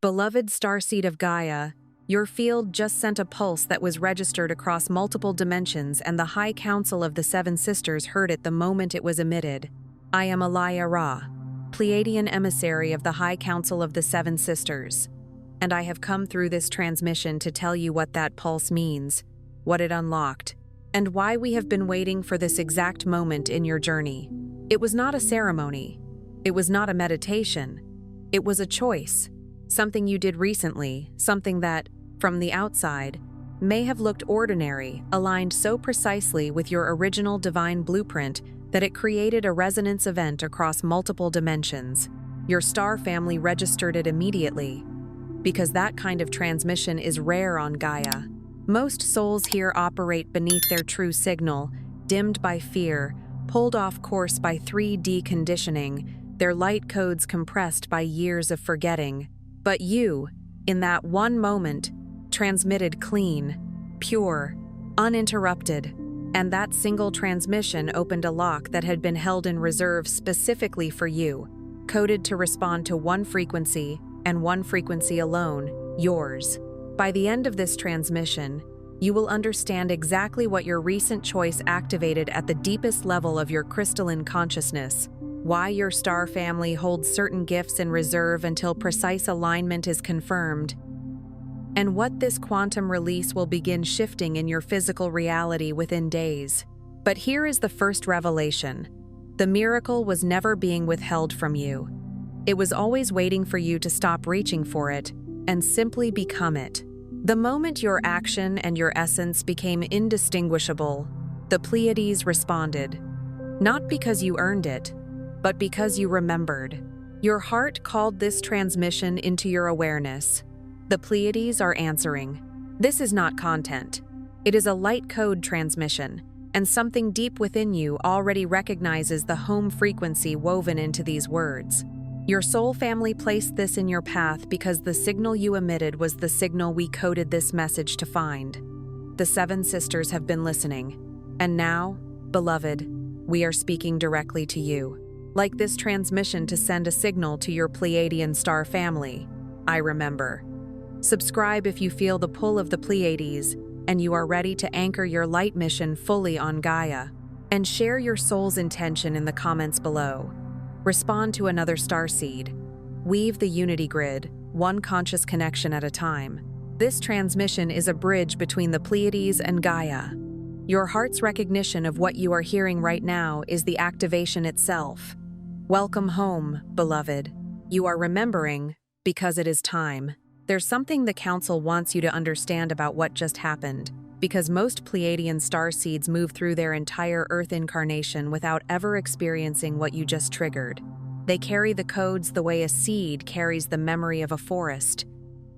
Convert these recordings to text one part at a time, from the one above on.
Beloved Starseed of Gaia, your field just sent a pulse that was registered across multiple dimensions, and the High Council of the Seven Sisters heard it the moment it was emitted. I am Alaya Ra, Pleiadian emissary of the High Council of the Seven Sisters, and I have come through this transmission to tell you what that pulse means, what it unlocked, and why we have been waiting for this exact moment in your journey. It was not a ceremony. It was not a meditation. It was a choice. Something you did recently, something that, from the outside, may have looked ordinary, aligned so precisely with your original divine blueprint that it created a resonance event across multiple dimensions. Your star family registered it immediately, because that kind of transmission is rare on Gaia. Most souls here operate beneath their true signal, dimmed by fear, pulled off course by 3D conditioning, their light codes compressed by years of forgetting. But you, in that one moment, transmitted clean, pure, uninterrupted, and that single transmission opened a lock that had been held in reserve specifically for you, coded to respond to one frequency, and one frequency alone, yours. By the end of this transmission, you will understand exactly what your recent choice activated at the deepest level of your crystalline consciousness, why your star family holds certain gifts in reserve until precise alignment is confirmed, and what this quantum release will begin shifting in your physical reality within days. But here is the first revelation. The miracle was never being withheld from you. It was always waiting for you to stop reaching for it and simply become it. The moment your action and your essence became indistinguishable, the Pleiades responded, not because you earned it, but because you remembered. Your heart called this transmission into your awareness. The Pleiades are answering. This is not content. It is a light code transmission, and something deep within you already recognizes the home frequency woven into these words. Your soul family placed this in your path because the signal you emitted was the signal we coded this message to find. The Seven Sisters have been listening. And now, beloved, we are speaking directly to you. Like this transmission to send a signal to your Pleiadian star family. I remember. Subscribe if you feel the pull of the Pleiades and you are ready to anchor your light mission fully on Gaia. And share your soul's intention in the comments below. Respond to another starseed. Weave the unity grid, one conscious connection at a time. This transmission is a bridge between the Pleiades and Gaia. Your heart's recognition of what you are hearing right now is the activation itself. Welcome home, beloved. You are remembering because it is time. There's something the Council wants you to understand about what just happened, because most Pleiadian starseeds move through their entire Earth incarnation without ever experiencing what you just triggered. They carry the codes the way a seed carries the memory of a forest.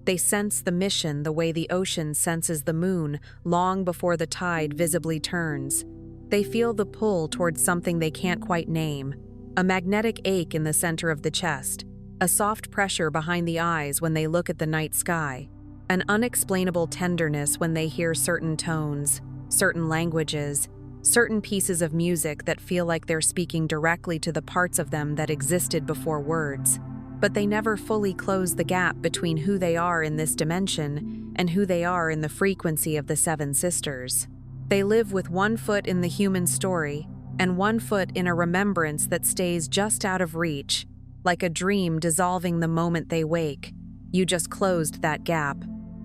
They sense the mission the way the ocean senses the moon long before the tide visibly turns. They feel the pull towards something they can't quite name, a magnetic ache in the center of the chest, a soft pressure behind the eyes when they look at the night sky, an unexplainable tenderness when they hear certain tones, certain languages, certain pieces of music that feel like they're speaking directly to the parts of them that existed before words. But they never fully close the gap between who they are in this dimension and who they are in the frequency of the Seven Sisters. They live with one foot in the human story and one foot in a remembrance that stays just out of reach, like a dream dissolving the moment they wake. You just closed that gap.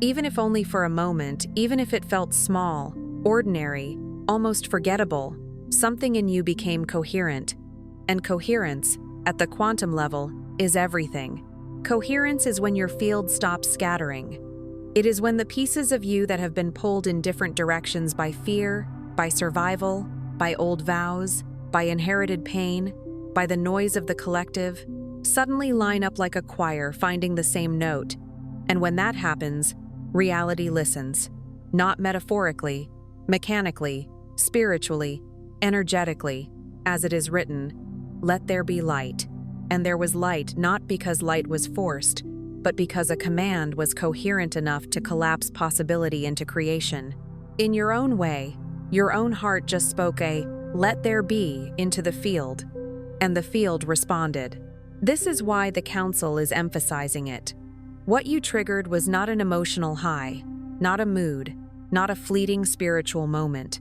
Even if only for a moment, even if it felt small, ordinary, almost forgettable, something in you became coherent. And coherence, at the quantum level, is everything. Coherence is when your field stops scattering. It is when the pieces of you that have been pulled in different directions by fear, by survival, by old vows, by inherited pain, by the noise of the collective, suddenly line up like a choir finding the same note. And when that happens, reality listens. Not metaphorically, mechanically, spiritually, energetically, as it is written, "Let there be light." And there was light not because light was forced, but because a command was coherent enough to collapse possibility into creation. In your own way, your own heart just spoke a "let there be" into the field, and the field responded. This is why the Council is emphasizing it. What you triggered was not an emotional high, not a mood, not a fleeting spiritual moment.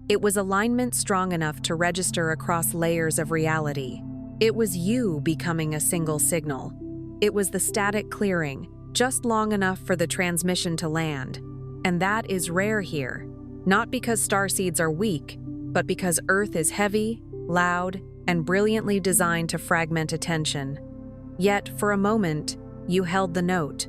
It was alignment strong enough to register across layers of reality. It was you becoming a single signal. It was the static clearing, just long enough for the transmission to land. And that is rare here, not because starseeds are weak, but because Earth is heavy, loud, and brilliantly designed to fragment attention. Yet, for a moment, you held the note.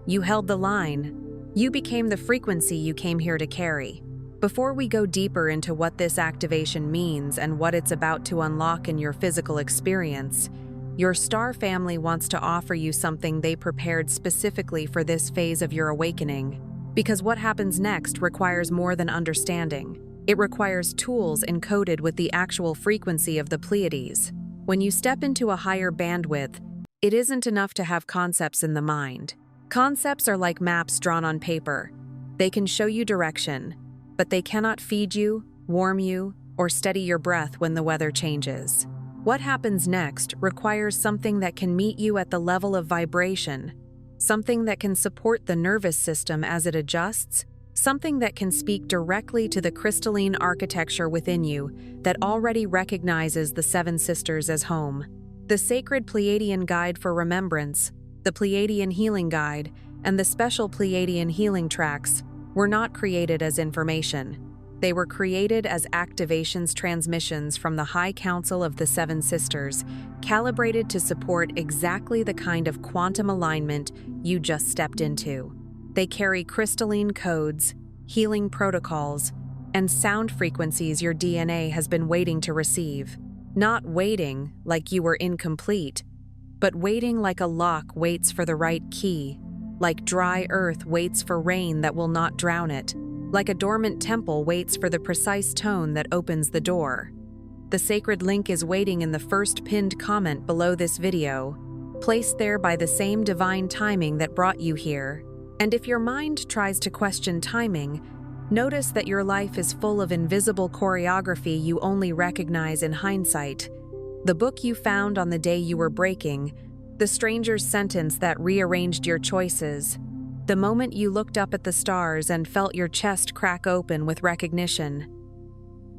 You held the line. You became the frequency you came here to carry. Before we go deeper into what this activation means and what it's about to unlock in your physical experience, your star family wants to offer you something they prepared specifically for this phase of your awakening. Because what happens next requires more than understanding. It requires tools encoded with the actual frequency of the Pleiades. When you step into a higher bandwidth, it isn't enough to have concepts in the mind. Concepts are like maps drawn on paper. They can show you direction, but they cannot feed you, warm you, or steady your breath when the weather changes. What happens next requires something that can meet you at the level of vibration, something that can support the nervous system as it adjusts, something that can speak directly to the crystalline architecture within you that already recognizes the Seven Sisters as home. The sacred Pleiadian guide for remembrance, the Pleiadian healing guide, and the special Pleiadian healing tracks were not created as information. They were created as activations transmissions from the High Council of the Seven Sisters, calibrated to support exactly the kind of quantum alignment you just stepped into. They carry crystalline codes, healing protocols, and sound frequencies your DNA has been waiting to receive. Not waiting like you were incomplete, but waiting like a lock waits for the right key, like dry earth waits for rain that will not drown it, like a dormant temple waits for the precise tone that opens the door. The sacred link is waiting in the first pinned comment below this video, placed there by the same divine timing that brought you here. And if your mind tries to question timing, notice that your life is full of invisible choreography you only recognize in hindsight. The book you found on the day you were breaking, the stranger's sentence that rearranged your choices, the moment you looked up at the stars and felt your chest crack open with recognition.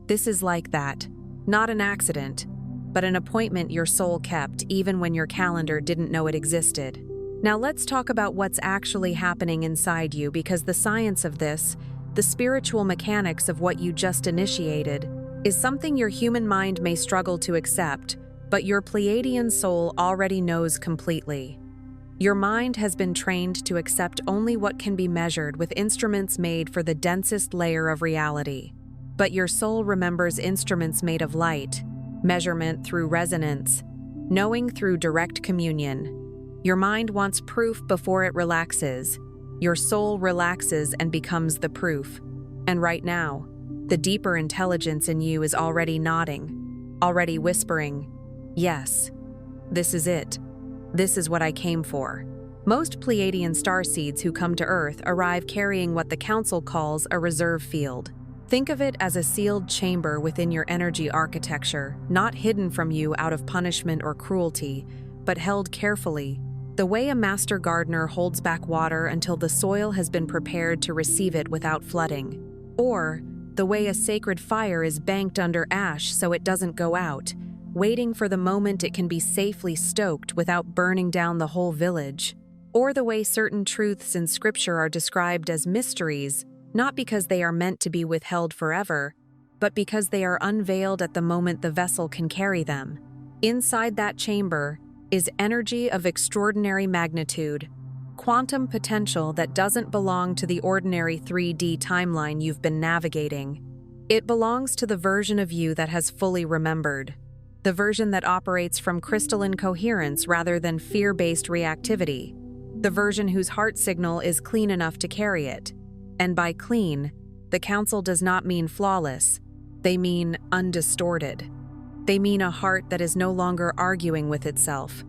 This is like that, not an accident, but an appointment your soul kept even when your calendar didn't know it existed. Now let's talk about what's actually happening inside you, because the science of this, the spiritual mechanics of what you just initiated, is something your human mind may struggle to accept, but your Pleiadian soul already knows completely. Your mind has been trained to accept only what can be measured with instruments made for the densest layer of reality. But your soul remembers instruments made of light, measurement through resonance, knowing through direct communion. Your mind wants proof before it relaxes. Your soul relaxes and becomes the proof. And right now, the deeper intelligence in you is already nodding, already whispering, "Yes, this is it. This is what I came for." Most Pleiadian starseeds who come to Earth arrive carrying what the Council calls a reserve field. Think of it as a sealed chamber within your energy architecture, not hidden from you out of punishment or cruelty, but held carefully, the way a master gardener holds back water until the soil has been prepared to receive it without flooding. Or the way a sacred fire is banked under ash so it doesn't go out, waiting for the moment it can be safely stoked without burning down the whole village. Or the way certain truths in Scripture are described as mysteries, not because they are meant to be withheld forever, but because they are unveiled at the moment the vessel can carry them. Inside that chamber is energy of extraordinary magnitude, quantum potential that doesn't belong to the ordinary 3D timeline you've been navigating. It belongs to the version of you that has fully remembered, the version that operates from crystalline coherence rather than fear-based reactivity, the version whose heart signal is clean enough to carry it. And by clean, the Council does not mean flawless. They mean undistorted. They mean a heart that is no longer arguing with itself.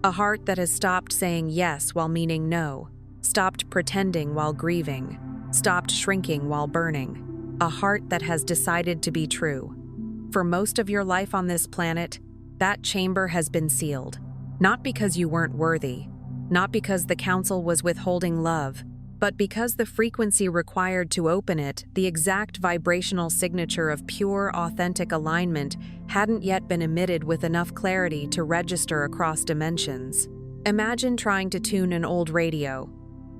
A heart that has stopped saying yes while meaning no, stopped pretending while grieving, stopped shrinking while burning. A heart that has decided to be true. For most of your life on this planet, that chamber has been sealed. Not because you weren't worthy, not because the council was withholding love, but because the frequency required to open it, the exact vibrational signature of pure, authentic alignment, hadn't yet been emitted with enough clarity to register across dimensions. Imagine trying to tune an old radio.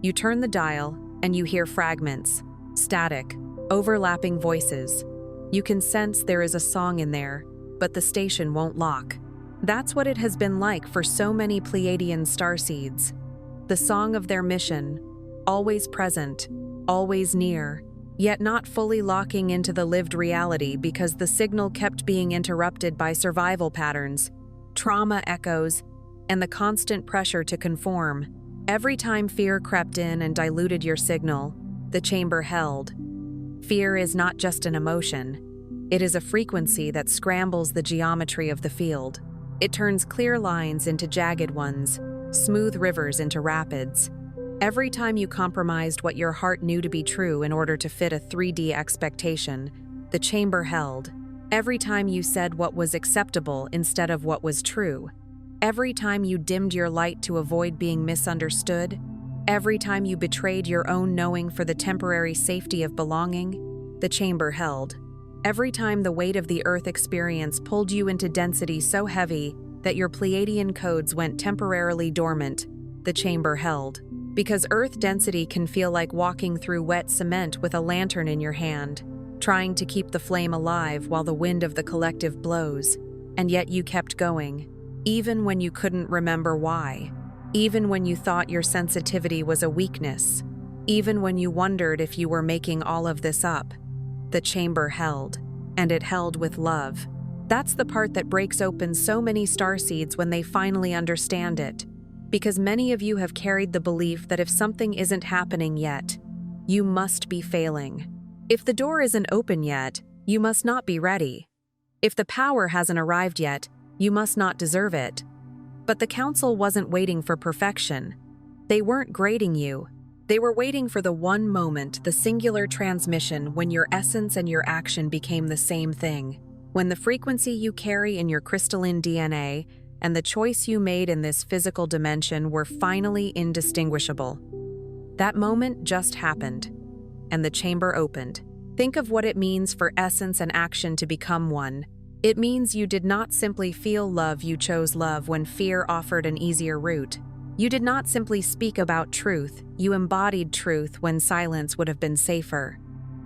You turn the dial, and you hear fragments, static, overlapping voices. You can sense there is a song in there, but the station won't lock. That's what it has been like for so many Pleiadian starseeds. The song of their mission, always present, always near, yet not fully locking into the lived reality because the signal kept being interrupted by survival patterns, trauma echoes, and the constant pressure to conform. Every time fear crept in and diluted your signal, the chamber held. Fear is not just an emotion. It is a frequency that scrambles the geometry of the field. It turns clear lines into jagged ones, smooth rivers into rapids. Every time you compromised what your heart knew to be true in order to fit a 3D expectation, the chamber held. Every time you said what was acceptable instead of what was true. Every time you dimmed your light to avoid being misunderstood. Every time you betrayed your own knowing for the temporary safety of belonging, the chamber held. Every time the weight of the Earth experience pulled you into density so heavy that your Pleiadian codes went temporarily dormant, the chamber held. Because Earth density can feel like walking through wet cement with a lantern in your hand, trying to keep the flame alive while the wind of the collective blows. And yet you kept going, even when you couldn't remember why, even when you thought your sensitivity was a weakness, even when you wondered if you were making all of this up. The chamber held, and it held with love. That's the part that breaks open so many starseeds when they finally understand it. Because many of you have carried the belief that if something isn't happening yet, you must be failing. If the door isn't open yet, you must not be ready. If the power hasn't arrived yet, you must not deserve it. But the council wasn't waiting for perfection. They weren't grading you. They were waiting for the one moment, the singular transmission when your essence and your action became the same thing. When the frequency you carry in your crystalline DNA and the choice you made in this physical dimension were finally indistinguishable. That moment just happened, and the chamber opened. Think of what it means for essence and action to become one. It means you did not simply feel love, you chose love when fear offered an easier route. You did not simply speak about truth, you embodied truth when silence would have been safer.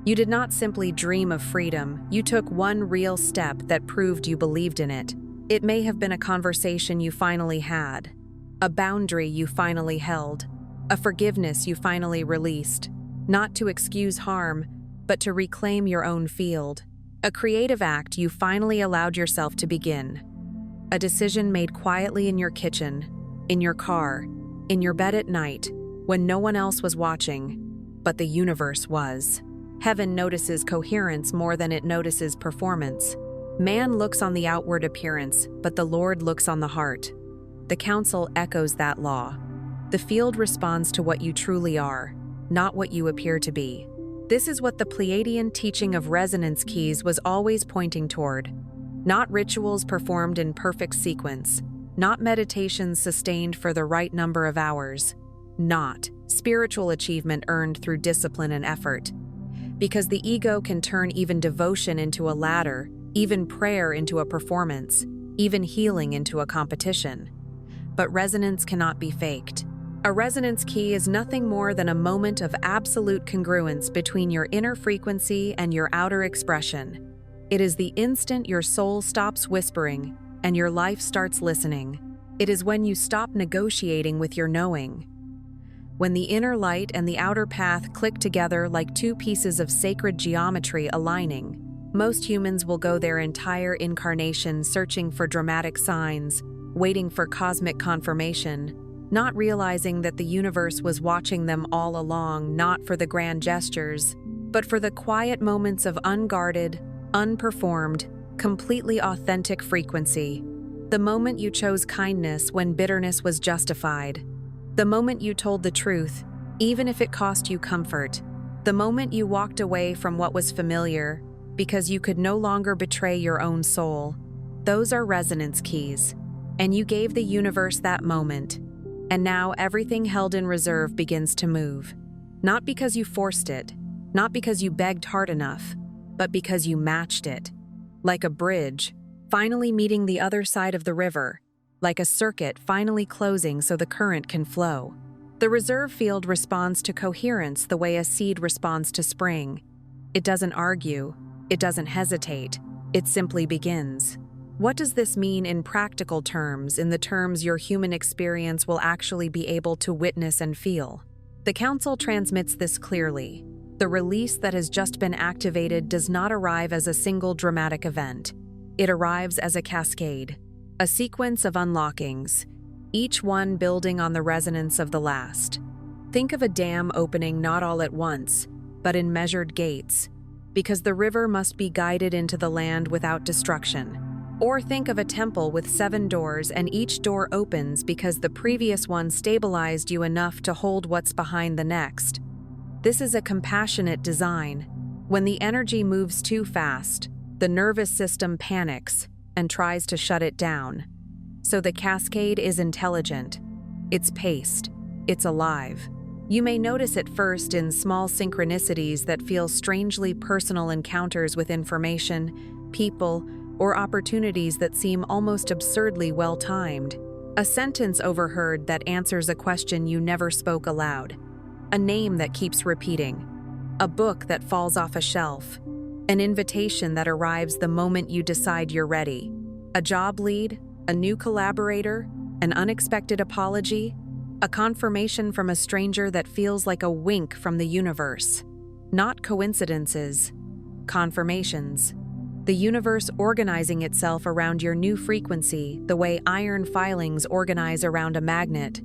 You did not simply dream of freedom, you took one real step that proved you believed in it. It may have been a conversation you finally had, a boundary you finally held, a forgiveness you finally released, not to excuse harm, but to reclaim your own field, a creative act you finally allowed yourself to begin, a decision made quietly in your kitchen, in your car, in your bed at night, when no one else was watching, but the universe was. Heaven notices coherence more than it notices performance. Man looks on the outward appearance, but the Lord looks on the heart. The council echoes that law. The field responds to what you truly are, not what you appear to be. This is what the Pleiadian teaching of resonance keys was always pointing toward. Not rituals performed in perfect sequence, not meditations sustained for the right number of hours, not spiritual achievement earned through discipline and effort. Because the ego can turn even devotion into a ladder, even prayer into a performance, even healing into a competition. But resonance cannot be faked. A resonance key is nothing more than a moment of absolute congruence between your inner frequency and your outer expression. It is the instant your soul stops whispering and your life starts listening. It is when you stop negotiating with your knowing. When the inner light and the outer path click together like two pieces of sacred geometry aligning. Most humans will go their entire incarnation searching for dramatic signs, waiting for cosmic confirmation, not realizing that the universe was watching them all along, not for the grand gestures, but for the quiet moments of unguarded, unperformed, completely authentic frequency. The moment you chose kindness when bitterness was justified. The moment you told the truth, even if it cost you comfort. The moment you walked away from what was familiar, because you could no longer betray your own soul. Those are resonance keys, and you gave the universe that moment. And now everything held in reserve begins to move. Not because you forced it, not because you begged hard enough, but because you matched it. Like a bridge, finally meeting the other side of the river, like a circuit finally closing so the current can flow. The reserve field responds to coherence the way a seed responds to spring. It doesn't argue, it doesn't hesitate, it simply begins. What does this mean in practical terms, in the terms your human experience will actually be able to witness and feel? The Council transmits this clearly. The release that has just been activated does not arrive as a single dramatic event. It arrives as a cascade, a sequence of unlockings, each one building on the resonance of the last. Think of a dam opening not all at once, but in measured gates, because the river must be guided into the land without destruction. Or think of a temple with 7 doors, and each door opens because the previous one stabilized you enough to hold what's behind the next. This is a compassionate design. When the energy moves too fast, the nervous system panics and tries to shut it down. So the cascade is intelligent. It's paced. It's alive. You may notice it first in small synchronicities that feel strangely personal encounters with information, people, or opportunities that seem almost absurdly well-timed. A sentence overheard that answers a question you never spoke aloud. A name that keeps repeating. A book that falls off a shelf. An invitation that arrives the moment you decide you're ready. A job lead, a new collaborator, an unexpected apology, a confirmation from a stranger that feels like a wink from the universe. Not coincidences, confirmations. The universe organizing itself around your new frequency, the way iron filings organize around a magnet,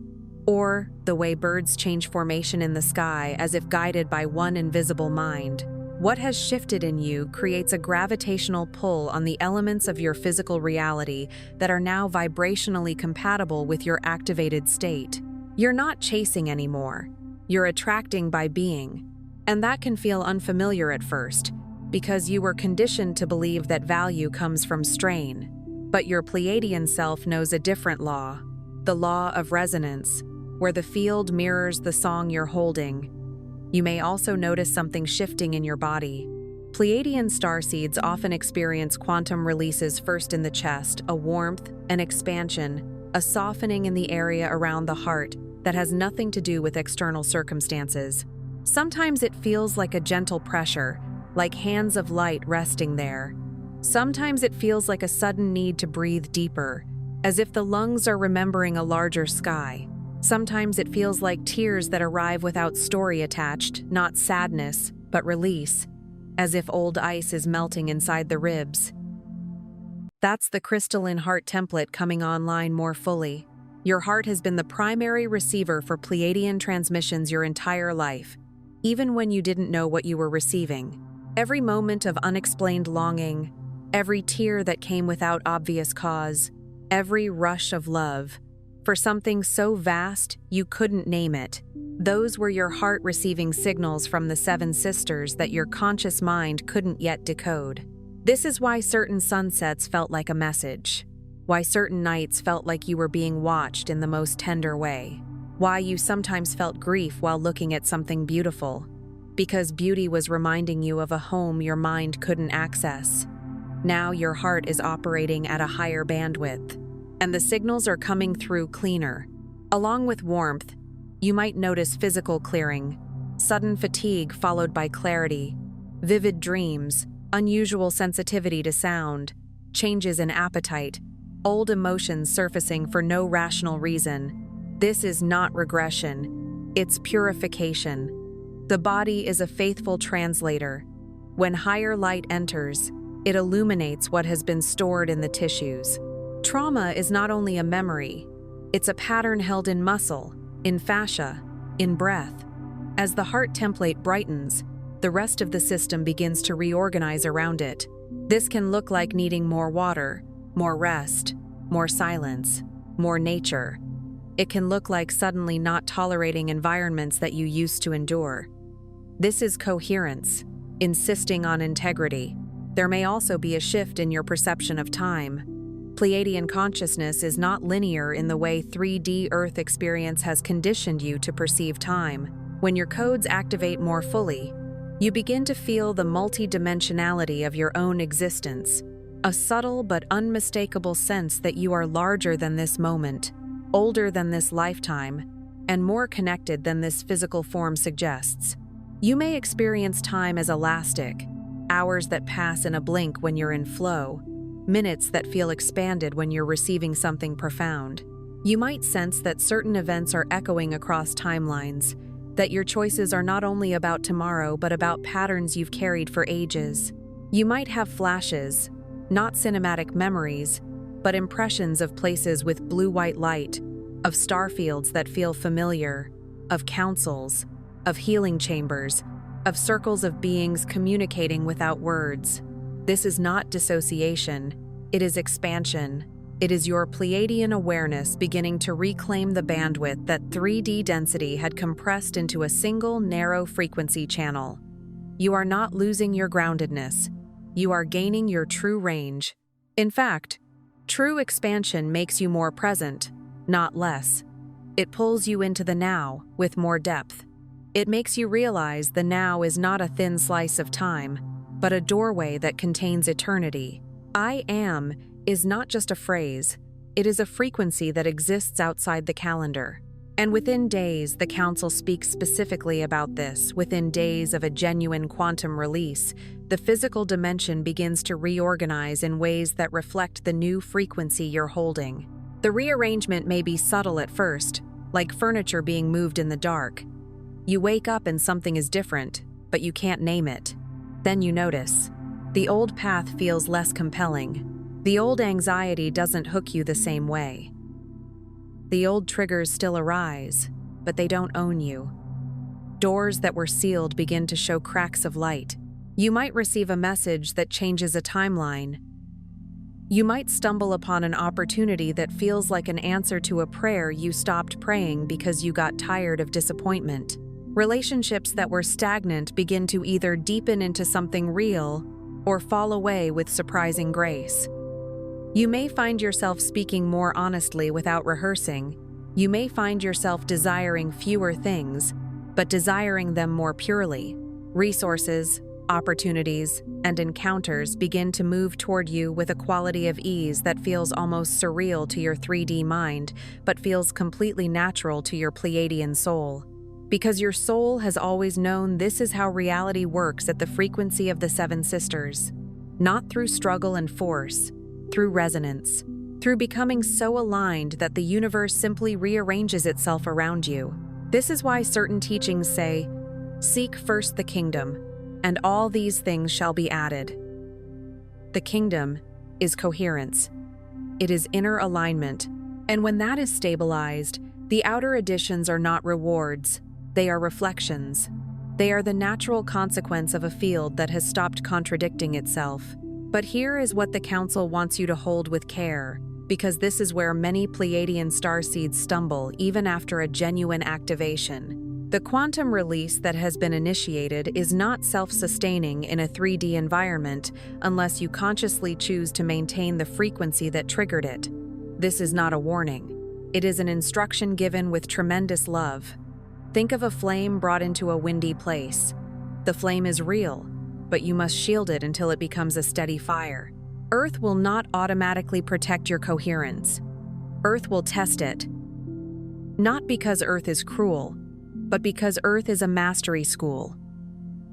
or the way birds change formation in the sky as if guided by one invisible mind. What has shifted in you creates a gravitational pull on the elements of your physical reality that are now vibrationally compatible with your activated state. You're not chasing anymore. You're attracting by being. And that can feel unfamiliar at first, because you were conditioned to believe that value comes from strain. But your Pleiadian self knows a different law, the law of resonance, where the field mirrors the song you're holding. You may also notice something shifting in your body. Pleiadian starseeds often experience quantum releases first in the chest, a warmth, an expansion, a softening in the area around the heart that has nothing to do with external circumstances. Sometimes it feels like a gentle pressure, like hands of light resting there. Sometimes it feels like a sudden need to breathe deeper, as if the lungs are remembering a larger sky. Sometimes it feels like tears that arrive without story attached, not sadness, but release, as if old ice is melting inside the ribs. That's the crystalline heart template coming online more fully. Your heart has been the primary receiver for Pleiadian transmissions your entire life, even when you didn't know what you were receiving. Every moment of unexplained longing, every tear that came without obvious cause, every rush of love, for something so vast you couldn't name it. Those were your heart receiving signals from the 7 sisters that your conscious mind couldn't yet decode. This is why certain sunsets felt like a message, why certain nights felt like you were being watched in the most tender way, why you sometimes felt grief while looking at something beautiful, because beauty was reminding you of a home your mind couldn't access. Now your heart is operating at a higher bandwidth, and the signals are coming through cleaner. Along with warmth, you might notice physical clearing, sudden fatigue followed by clarity, vivid dreams, unusual sensitivity to sound, changes in appetite, old emotions surfacing for no rational reason. This is not regression, it's purification. The body is a faithful translator. When higher light enters, it illuminates what has been stored in the tissues. Trauma is not only a memory, it's a pattern held in muscle, in fascia, in breath. As the heart template brightens, the rest of the system begins to reorganize around it. This can look like needing more water, more rest, more silence, more nature. It can look like suddenly not tolerating environments that you used to endure. This is coherence, insisting on integrity. There may also be a shift in your perception of time. Pleiadian consciousness is not linear in the way 3D Earth experience has conditioned you to perceive time. When your codes activate more fully, you begin to feel the multidimensionality of your own existence, a subtle but unmistakable sense that you are larger than this moment, older than this lifetime, and more connected than this physical form suggests. You may experience time as elastic, hours that pass in a blink when you're in flow, minutes that feel expanded when you're receiving something profound. You might sense that certain events are echoing across timelines, that your choices are not only about tomorrow but about patterns you've carried for ages. You might have flashes, not cinematic memories, but impressions of places with blue-white light, of star fields that feel familiar, of councils, of healing chambers, of circles of beings communicating without words. This is not dissociation, it is expansion. It is your Pleiadian awareness beginning to reclaim the bandwidth that 3D density had compressed into a single narrow frequency channel. You are not losing your groundedness. You are gaining your true range. In fact, true expansion makes you more present, not less. It pulls you into the now with more depth. It makes you realize the now is not a thin slice of time, but a doorway that contains eternity. I am is not just a phrase, it is a frequency that exists outside the calendar. And within days, the Council speaks specifically about this. Within days of a genuine quantum release, the physical dimension begins to reorganize in ways that reflect the new frequency you're holding. The rearrangement may be subtle at first, like furniture being moved in the dark. You wake up and something is different, but you can't name it. Then you notice. The old path feels less compelling. The old anxiety doesn't hook you the same way. The old triggers still arise, but they don't own you. Doors that were sealed begin to show cracks of light. You might receive a message that changes a timeline. You might stumble upon an opportunity that feels like an answer to a prayer you stopped praying because you got tired of disappointment. Relationships that were stagnant begin to either deepen into something real or fall away with surprising grace. You may find yourself speaking more honestly without rehearsing. You may find yourself desiring fewer things, but desiring them more purely. Resources, opportunities, and encounters begin to move toward you with a quality of ease that feels almost surreal to your 3D mind, but feels completely natural to your Pleiadian soul. Because your soul has always known this is how reality works at the frequency of the Seven Sisters. Not through struggle and force, through resonance, through becoming so aligned that the universe simply rearranges itself around you. This is why certain teachings say, "Seek first the kingdom, and all these things shall be added." The kingdom is coherence. It is inner alignment, and when that is stabilized, the outer additions are not rewards, they are reflections. They are the natural consequence of a field that has stopped contradicting itself. But here is what the Council wants you to hold with care, because this is where many Pleiadian starseeds stumble even after a genuine activation. The quantum release that has been initiated is not self-sustaining in a 3D environment unless you consciously choose to maintain the frequency that triggered it. This is not a warning. It is an instruction given with tremendous love. Think of a flame brought into a windy place. The flame is real, but you must shield it until it becomes a steady fire. Earth will not automatically protect your coherence. Earth will test it. Not because Earth is cruel, but because Earth is a mastery school.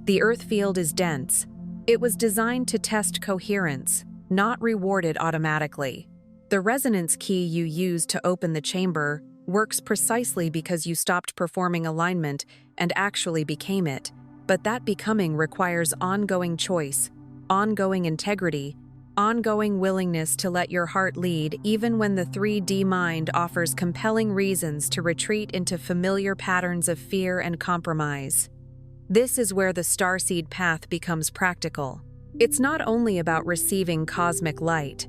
The Earth field is dense. It was designed to test coherence, not rewarded automatically. The resonance key you used to open the chamber works precisely because you stopped performing alignment and actually became it. But that becoming requires ongoing choice, ongoing integrity, ongoing willingness to let your heart lead even when the 3D mind offers compelling reasons to retreat into familiar patterns of fear and compromise. This is where the starseed path becomes practical. It's not only about receiving cosmic light.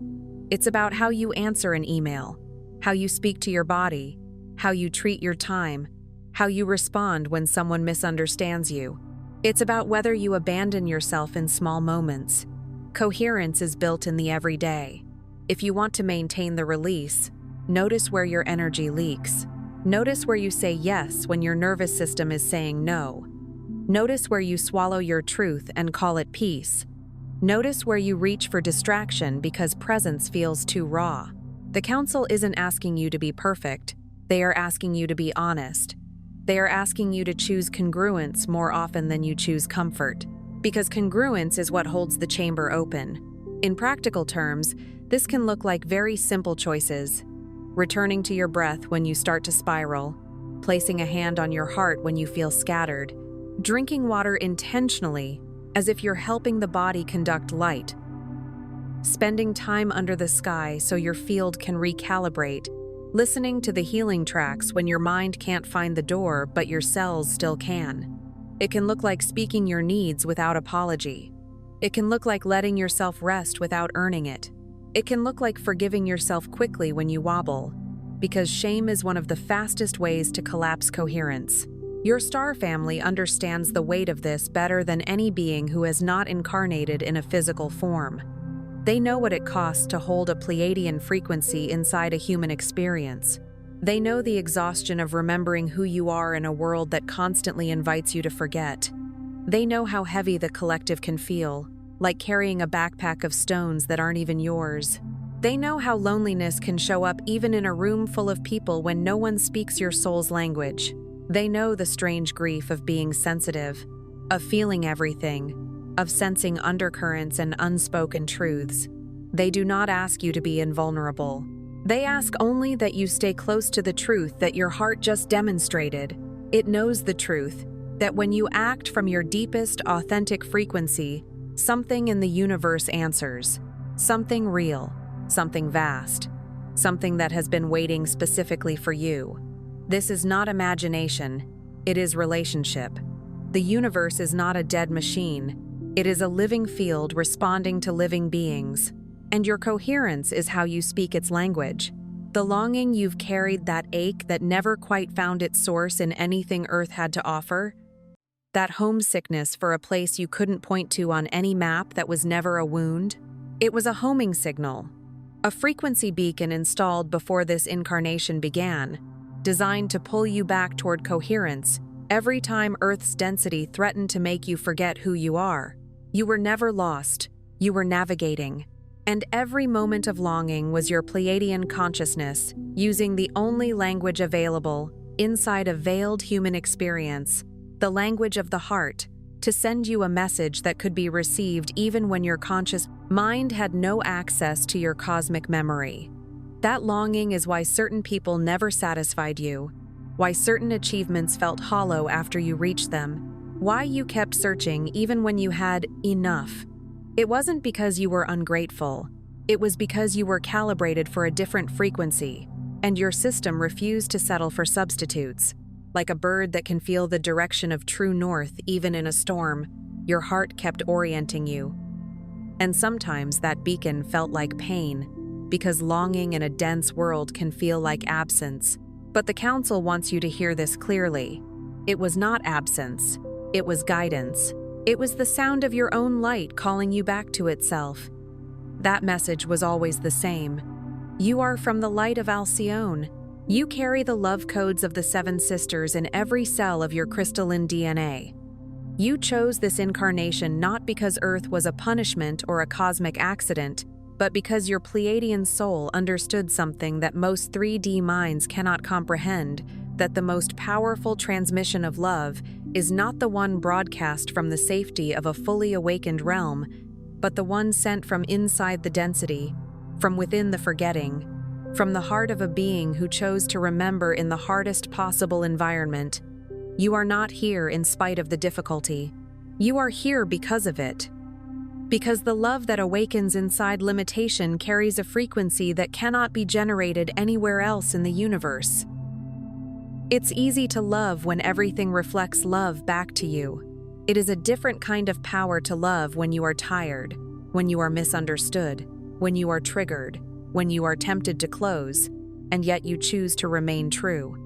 It's about how you answer an email, how you speak to your body, how you treat your time, how you respond when someone misunderstands you. It's about whether you abandon yourself in small moments. Coherence is built in the everyday. If you want to maintain the release, notice where your energy leaks. Notice where you say yes when your nervous system is saying no. Notice where you swallow your truth and call it peace. Notice where you reach for distraction because presence feels too raw. The council isn't asking you to be perfect. They are asking you to be honest. They are asking you to choose congruence more often than you choose comfort, because congruence is what holds the chamber open. In practical terms, this can look like very simple choices. Returning to your breath when you start to spiral, placing a hand on your heart when you feel scattered, drinking water intentionally as if you're helping the body conduct light, spending time under the sky so your field can recalibrate, listening to the healing tracks when your mind can't find the door but your cells still can. It can look like speaking your needs without apology. It can look like letting yourself rest without earning it. It can look like forgiving yourself quickly when you wobble, because shame is one of the fastest ways to collapse coherence. Your star family understands the weight of this better than any being who has not incarnated in a physical form. They know what it costs to hold a Pleiadian frequency inside a human experience. They know the exhaustion of remembering who you are in a world that constantly invites you to forget. They know how heavy the collective can feel, like carrying a backpack of stones that aren't even yours. They know how loneliness can show up even in a room full of people when no one speaks your soul's language. They know the strange grief of being sensitive, of feeling everything, of sensing undercurrents and unspoken truths. They do not ask you to be invulnerable. They ask only that you stay close to the truth that your heart just demonstrated. It knows the truth, that when you act from your deepest, authentic frequency, something in the universe answers. Something real, something vast, something that has been waiting specifically for you. This is not imagination, it is relationship. The universe is not a dead machine. It is a living field responding to living beings. And your coherence is how you speak its language. The longing you've carried, that ache that never quite found its source in anything Earth had to offer, that homesickness for a place you couldn't point to on any map that was never a wound, it was a homing signal, a frequency beacon installed before this incarnation began, designed to pull you back toward coherence every time Earth's density threatened to make you forget who you are. You were never lost, you were navigating. And every moment of longing was your Pleiadian consciousness using the only language available inside a veiled human experience, the language of the heart, to send you a message that could be received even when your conscious mind had no access to your cosmic memory. That longing is why certain people never satisfied you, why certain achievements felt hollow after you reached them, why you kept searching even when you had enough. It wasn't because you were ungrateful. It was because you were calibrated for a different frequency, and your system refused to settle for substitutes. Like a bird that can feel the direction of true north even in a storm, your heart kept orienting you. And sometimes that beacon felt like pain, because longing in a dense world can feel like absence. But the Council wants you to hear this clearly. It was not absence. It was guidance. It was the sound of your own light calling you back to itself. That message was always the same. You are from the light of Alcyone. You carry the love codes of the Seven Sisters in every cell of your crystalline DNA. You chose this incarnation not because Earth was a punishment or a cosmic accident, but because your Pleiadian soul understood something that most 3D minds cannot comprehend, that the most powerful transmission of love is not the one broadcast from the safety of a fully awakened realm, but the one sent from inside the density, from within the forgetting, from the heart of a being who chose to remember in the hardest possible environment. You are not here in spite of the difficulty. You are here because of it. Because the love that awakens inside limitation carries a frequency that cannot be generated anywhere else in the universe. It's easy to love when everything reflects love back to you. It is a different kind of power to love when you are tired, when you are misunderstood, when you are triggered, when you are tempted to close, and yet you choose to remain true.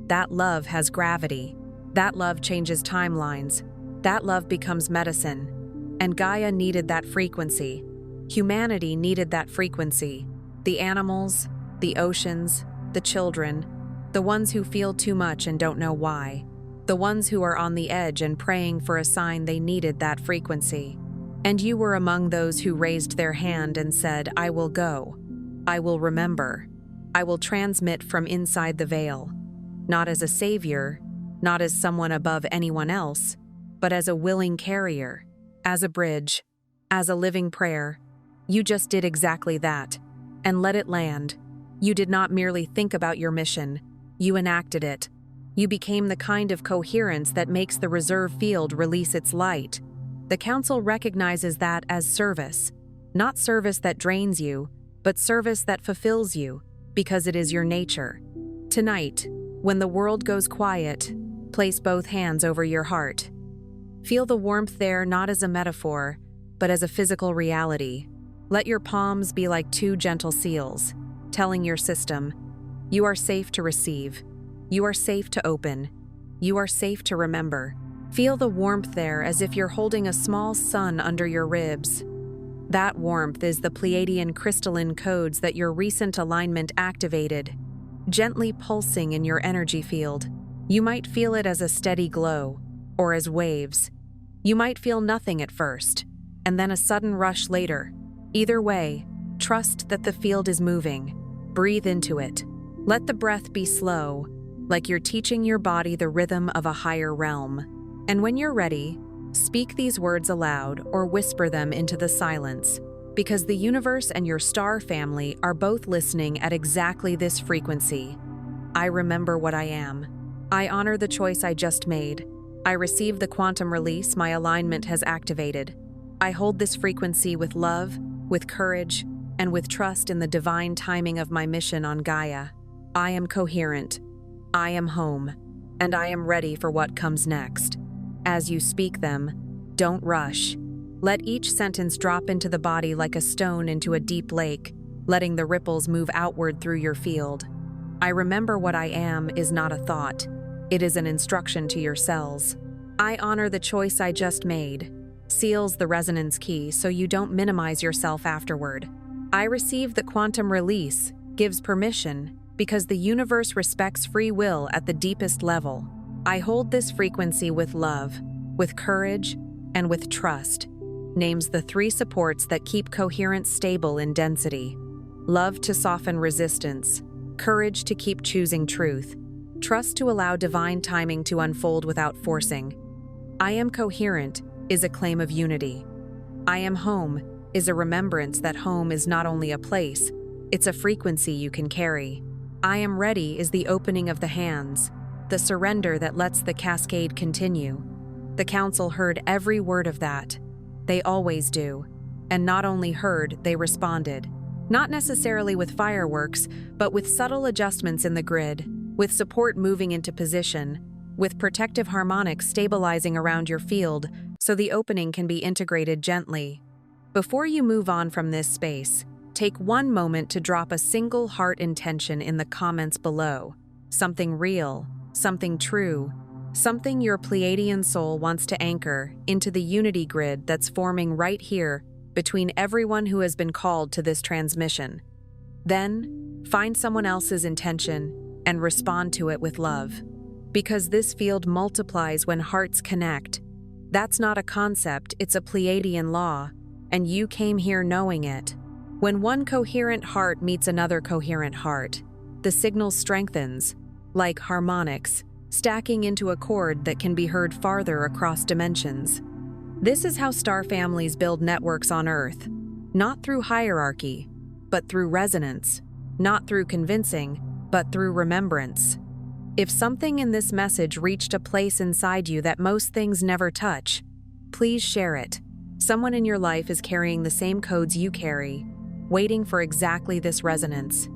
That love has gravity. That love changes timelines. That love becomes medicine. And Gaia needed that frequency. Humanity needed that frequency. The animals, the oceans, the children, the ones who feel too much and don't know why, the ones who are on the edge and praying for a sign they needed that frequency. And you were among those who raised their hand and said, "I will go. I will remember. I will transmit from inside the veil." Not as a savior, not as someone above anyone else, but as a willing carrier, as a bridge, as a living prayer. You just did exactly that, and let it land. You did not merely think about your mission, you enacted it. You became the kind of coherence that makes the reserve field release its light. The Council recognizes that as service, not service that drains you, but service that fulfills you, because it is your nature. Tonight, when the world goes quiet, place both hands over your heart. Feel the warmth there not as a metaphor, but as a physical reality. Let your palms be like two gentle seals, telling your system, you are safe to receive, you are safe to open, you are safe to remember. Feel the warmth there as if you're holding a small sun under your ribs. That warmth is the Pleiadian crystalline codes that your recent alignment activated, gently pulsing in your energy field. You might feel it as a steady glow, or as waves. You might feel nothing at first, and then a sudden rush later. Either way, trust that the field is moving. Breathe into it. Let the breath be slow, like you're teaching your body the rhythm of a higher realm. And when you're ready, speak these words aloud or whisper them into the silence, because the universe and your star family are both listening at exactly this frequency. I remember what I am. I honor the choice I just made. I receive the quantum release my alignment has activated. I hold this frequency with love, with courage, and with trust in the divine timing of my mission on Gaia. I am coherent. I am home. And I am ready for what comes next. As you speak them, don't rush. Let each sentence drop into the body like a stone into a deep lake, letting the ripples move outward through your field. I remember what I am is not a thought. It is an instruction to your cells. I honor the choice I just made. Seals the resonance key so you don't minimize yourself afterward. I receive the quantum release, gives permission, because the universe respects free will at the deepest level. I hold this frequency with love, with courage, and with trust. Names the three supports that keep coherence stable in density. Love to soften resistance, courage to keep choosing truth, trust to allow divine timing to unfold without forcing. I am coherent is a claim of unity. I am home is a remembrance that home is not only a place, it's a frequency you can carry. I am ready is the opening of the hands, the surrender that lets the cascade continue. The Council heard every word of that. They always do. And not only heard, they responded. Not necessarily with fireworks, but with subtle adjustments in the grid, with support moving into position, with protective harmonics stabilizing around your field so the opening can be integrated gently. Before you move on from this space, take one moment to drop a single heart intention in the comments below. Something real, something true, something your Pleiadian soul wants to anchor into the unity grid that's forming right here between everyone who has been called to this transmission. Then, find someone else's intention and respond to it with love. Because this field multiplies when hearts connect. That's not a concept, it's a Pleiadian law, and you came here knowing it. When one coherent heart meets another coherent heart, the signal strengthens, like harmonics, stacking into a chord that can be heard farther across dimensions. This is how star families build networks on Earth, not through hierarchy, but through resonance, not through convincing, but through remembrance. If something in this message reached a place inside you that most things never touch, please share it. Someone in your life is carrying the same codes you carry, waiting for exactly this resonance.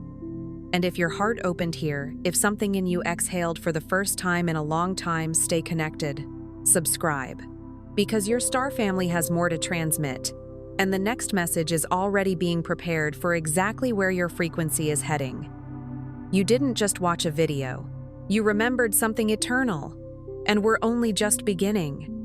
And if your heart opened here, if something in you exhaled for the first time in a long time, stay connected. Subscribe. Because your star family has more to transmit, and the next message is already being prepared for exactly where your frequency is heading. You didn't just watch a video. You remembered something eternal, and we're only just beginning.